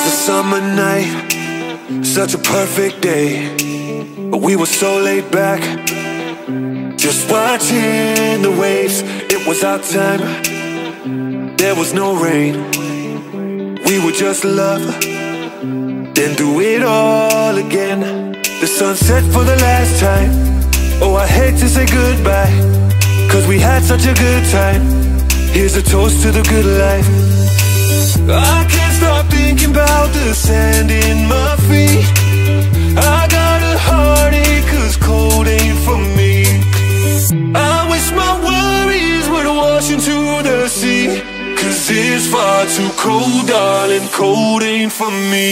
was a summer night, such a perfect day, but we were so laid back, just watching the waves. It was our time, there was no rain. We would just love, then do it all again. The sun set for the last time. Oh, I hate to say goodbye, 'cause we had such a good time. Here's a toast to the good life. I can't stop thinking about the sand in my feet. I got a heartache 'cause cold ain't for me. I wish my worries would wash into the sea, 'cause it's far too cold, darling, cold ain't for me.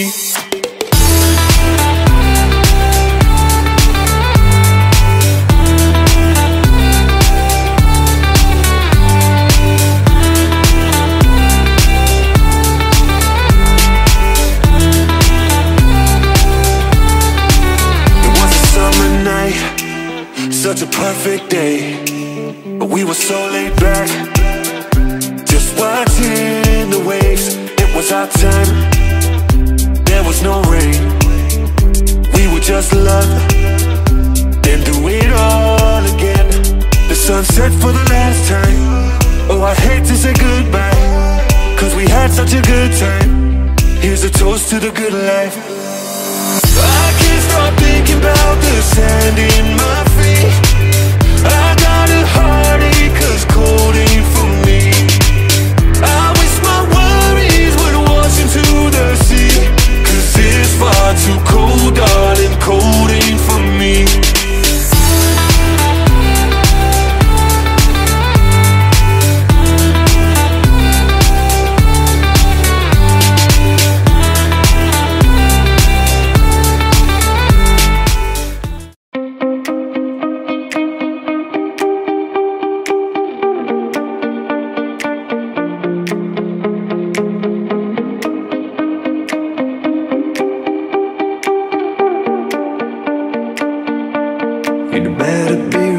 Such a perfect day, but we were so laid back, just watching the waves. It was our time, there was no rain. We would just love, then do it all again. The sun set for the last time. Oh, I hate to say goodbye, 'cause we had such a good time. Here's a toast to the good life. I can't stop thinking about the sand in my feet. I got a heartache 'cause cold ain't for me. I wish my worries would wash into the sea, 'cause it's far too cold, darling, cold ain't for me. It better be